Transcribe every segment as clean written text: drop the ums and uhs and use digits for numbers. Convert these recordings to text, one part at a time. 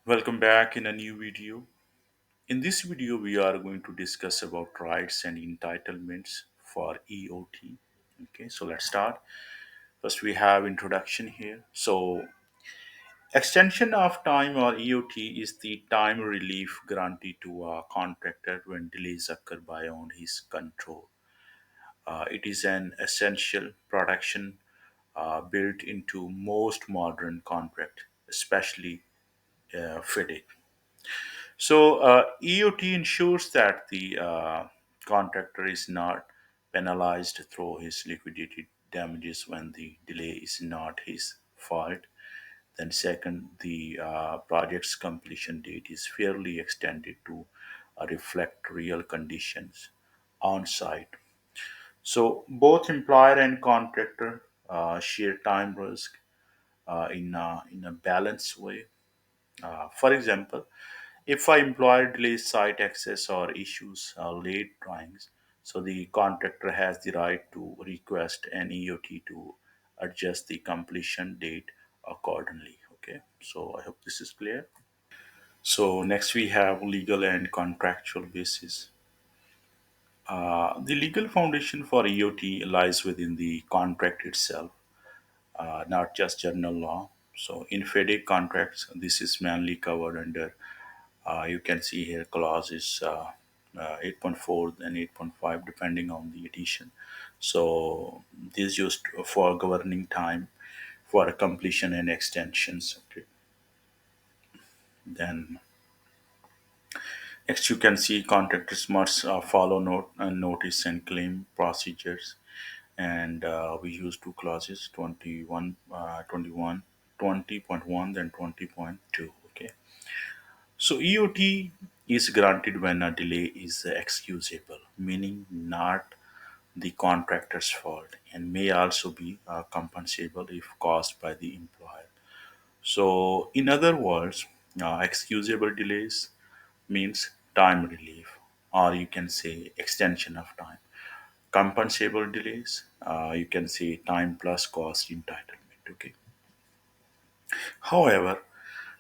Welcome back in a new video. In this video, we are going to discuss about rights and entitlements for EOT. Okay, so let's start. First, we have introduction here. So, extension of time or EOT is the time relief granted to a contractor when delays occur beyond his control. It is an essential protection built into most modern contract, especially FIDIC. So, EOT ensures that the contractor is not penalized through his liquidated damages when the delay is not his fault. Then, second, the project's completion date is fairly extended to reflect real conditions on site. So, both employer and contractor share time risk in a balanced way. For example, if I employer delays site access or issues late drawings, so the contractor has the right to request an EOT to adjust the completion date accordingly. Okay, so I hope this is clear. So next we have legal and contractual basis. The legal foundation for EOT lies within the contract itself, not just general law. So in FEDIC contracts, this is mainly covered under you can see here clauses 8.4 and 8.5 depending on the edition. So this used for governing time for completion and extensions. Okay. Then next you can see contractors must follow notice and claim procedures, and we use two clauses 20.1 then 20.2. Okay. So EOT is granted when a delay is excusable, meaning not the contractor's fault, and may also be compensable if caused by the employer. So, in other words, excusable delays means time relief, or you can say extension of time. Compensable delays, you can say time plus cost entitlement. Okay. However,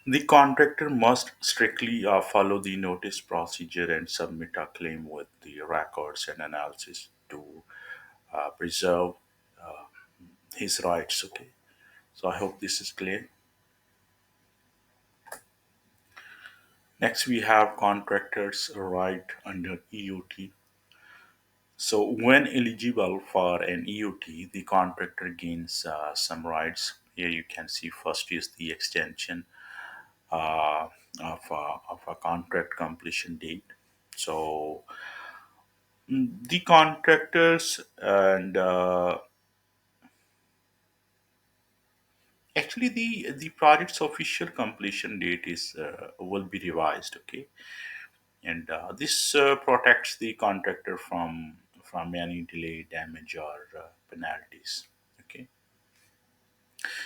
the contractor must strictly follow the notice procedure and submit a claim with the records and analysis to preserve his rights. Okay, so I hope this is clear. Next, we have contractors' right under EOT. So, when eligible for an EOT, the contractor gains some rights. Here you can see first is the extension uh, of a contract completion date. So, the contractors and actually the project's official completion date is will be revised. Okay, and this protects the contractor from any delay, damage, or penalties. Okay.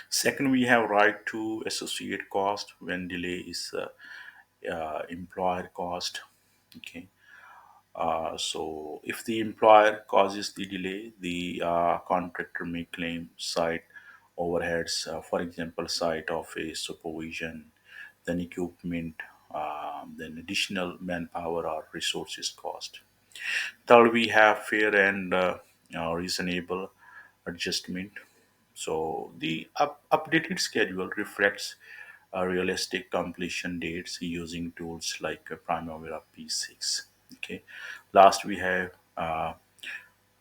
Second, we have right to associate cost when delay is employer cost. Okay. So, if the employer causes the delay, the contractor may claim site overheads, for example, site office, supervision, then equipment, then additional manpower or resources cost. Third, we have fair and reasonable adjustment. So, the updated schedule reflects realistic completion dates using tools like Primavera P6. Okay. Last, we have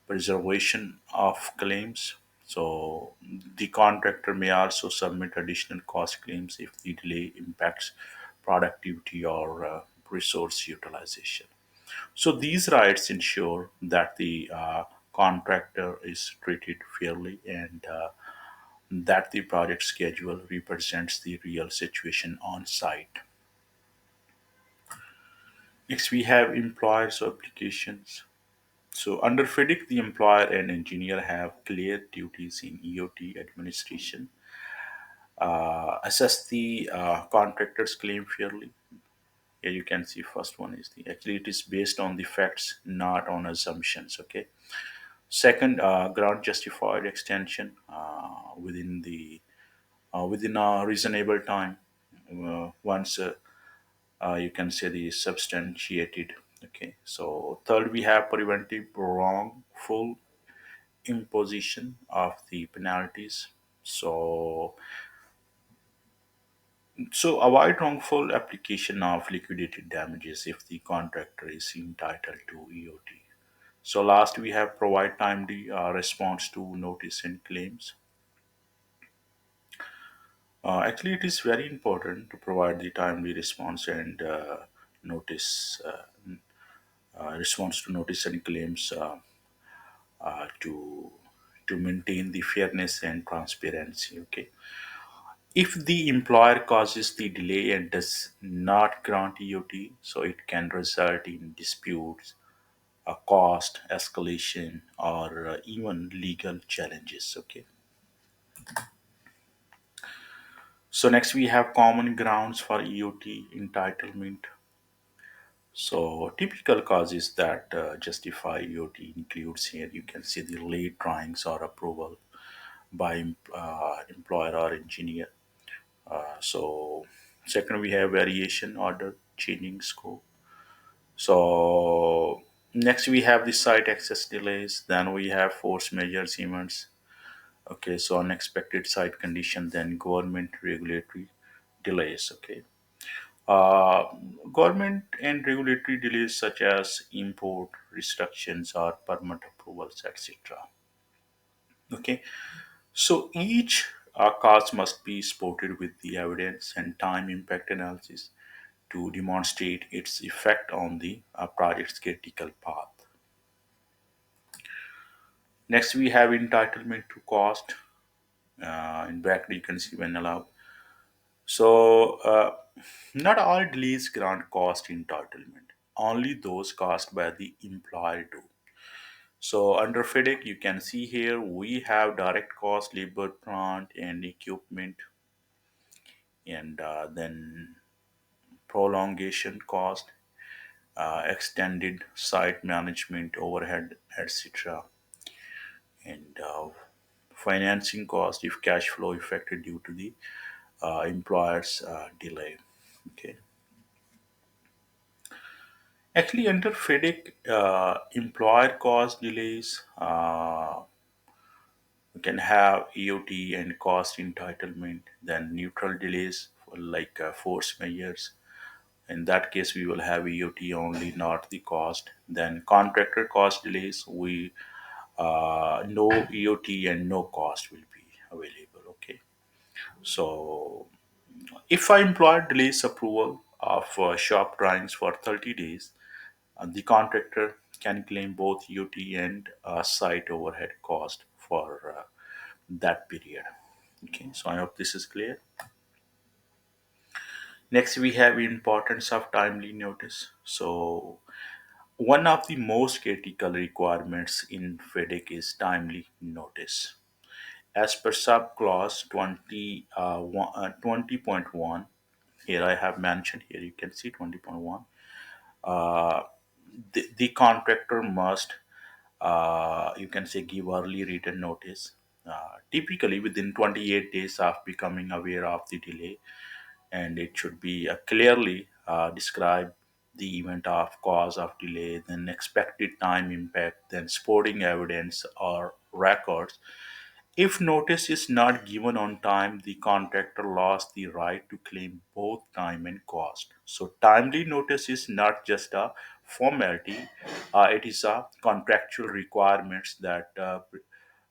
preservation of claims. So, the contractor may also submit additional cost claims if the delay impacts productivity or resource utilization. So these rights ensure that the contractor is treated fairly and that the project schedule represents the real situation on site. Next, we have employers' obligations. So under FIDIC, the employer and engineer have clear duties in EOT administration. Assess the contractor's claim fairly. Here you can see first one is the actually it is based on the facts, not on assumptions. Okay. Second, grant justified extension within a reasonable time. Once You can say the substantiated. Okay, so third we have preventive wrongful imposition of the penalties. So avoid wrongful application of liquidated damages if the contractor is entitled to EOT. So last we have provide timely response to notice and claims. Actually, it is very important to provide the timely response and notice response to notice and claims to maintain the fairness and transparency. Okay, if the employer causes the delay and does not grant EOT, so it can result in disputes, a cost escalation, or even legal challenges. Okay, so next we have common grounds for EOT entitlement. So typical causes that justify EOT includes here you can see the late drawings or approval by employer or engineer. So second we have variation order changing scope. So next we have the site access delays. Then we have force measures events. Okay, so unexpected site condition. Then government regulatory delays. Okay. Uh, Government and regulatory delays such as import restrictions or permit approvals, etc. Okay, so each cause must be supported with the evidence and time impact analysis to demonstrate its effect on the project's critical path. Next, we have entitlement to cost. In bracket, you can see when allowed. So, not all delays grant cost entitlement. Only those caused by the employer do. So, under FedEx, you can see here we have direct cost, labor, plant, and equipment, and then prolongation cost, extended site management overhead, etc., and financing cost if cash flow affected due to the employer's delay. Okay. Actually, under FedEx, employer cost delays we can have EOT and cost entitlement, then neutral delays for like force measures. In that case, we will have EOT only, not the cost. Then contractor cost delays, we no EOT and no cost will be available. Okay, so if I employer delays approval of shop drawings for 30 days, the contractor can claim both EOT and site overhead cost for that period. Okay, so I hope this is clear. Next, we have importance of timely notice. So one of the most critical requirements in FedEx is timely notice. As per subclause 20.1, here I have mentioned, here you can see 20.1, uh, the contractor must, you can say, give early written notice, typically within 28 days of becoming aware of the delay, and it should be clearly describe the event of cause of delay, then expected time impact, then supporting evidence or records. If notice is not given on time, the contractor lost the right to claim both time and cost. So, timely notice is not just a formality; it is a contractual requirements that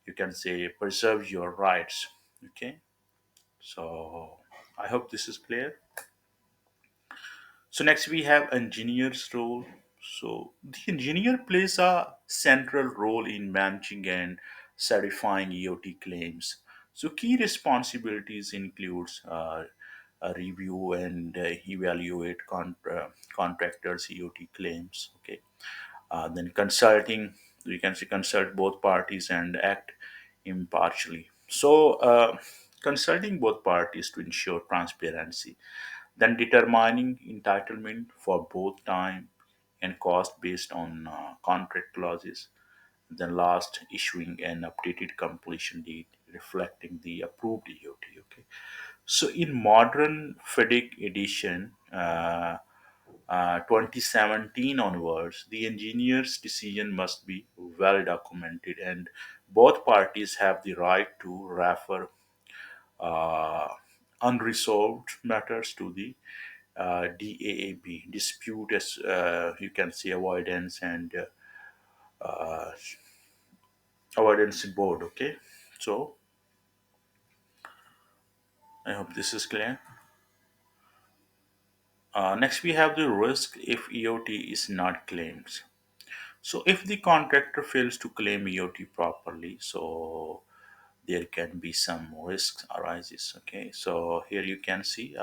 you can say preserve your rights. Okay, so I hope this is clear. So next we have engineer's role. So the engineer plays a central role in managing and certifying EOT claims. So key responsibilities includes a review and evaluate contractors' EOT claims. Okay, then consulting, we can say consult both parties and act impartially. So consulting both parties to ensure transparency, then determining entitlement for both time and cost based on contract clauses. Then last, issuing an updated completion date reflecting the approved EOT. Okay. So in modern FedEx edition, 2017 onwards, the engineer's decision must be well documented, and both parties have the right to refer uh, unresolved matters to the DAAB, dispute as you can say avoidance and avoidance board. Okay, so I hope this is clear. Next, we have the risk if EOT is not claimed. So, if the contractor fails to claim EOT properly, so there can be some risks arises. Okay, so here you can see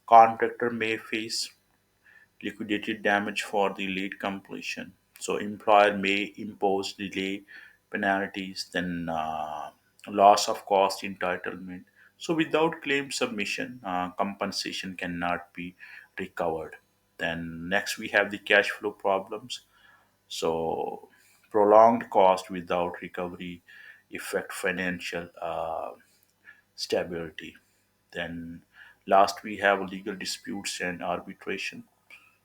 contractor may face liquidated damage for the late completion. So employer may impose delay penalties, then loss of cost entitlement. So without claim submission, compensation cannot be recovered. Then next we have the cash flow problems. So prolonged cost without recovery affect financial stability. Then last we have legal disputes and arbitration.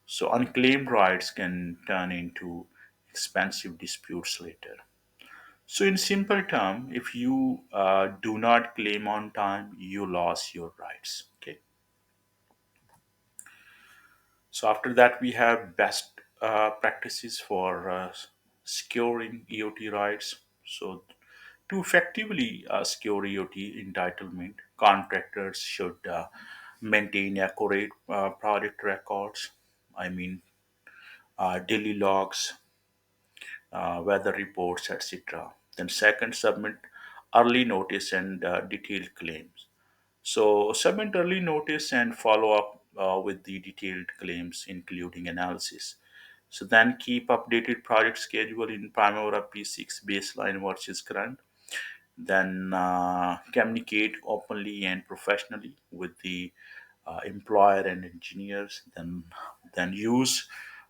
So unclaimed rights can turn into expensive disputes later. So in simple term, if you do not claim on time, you lost your rights. Okay. So after that, we have best practices for securing EOT rights. So to effectively secure EOT entitlement, contractors should maintain accurate project records. I mean, daily logs, weather reports, etc. Then second, submit early notice and detailed claims. So submit early notice and follow up with the detailed claims, including analysis. So then keep updated project schedule in Primavera P6 baseline versus current. Then communicate openly and professionally with the employer and engineers. Then use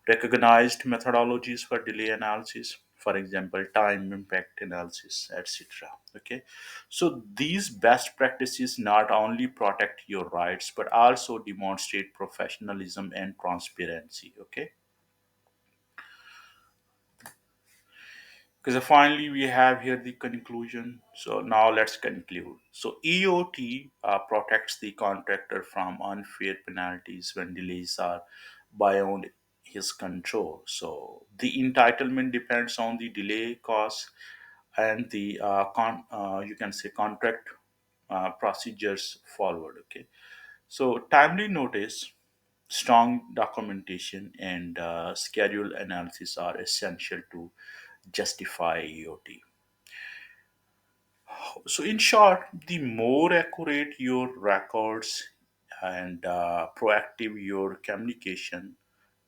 recognized methodologies for delay analysis, for example time impact analysis, etc. Okay, so these best practices not only protect your rights but also demonstrate professionalism and transparency. Okay, because finally we have here the conclusion. So now let's conclude. So EOT protects the contractor from unfair penalties when delays are beyond his control. So the entitlement depends on the delay costs and the you can say contract procedures followed. Okay, so timely notice, strong documentation, and schedule analysis are essential to justify EOT. So, in short, the more accurate your records and proactive your communication,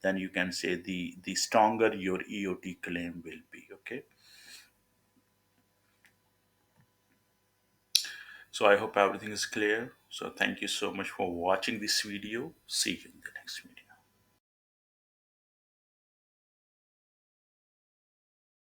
then you can say the stronger your EOT claim will be. Okay. So, I hope everything is clear. So, thank you so much for watching this video. See you in the next video.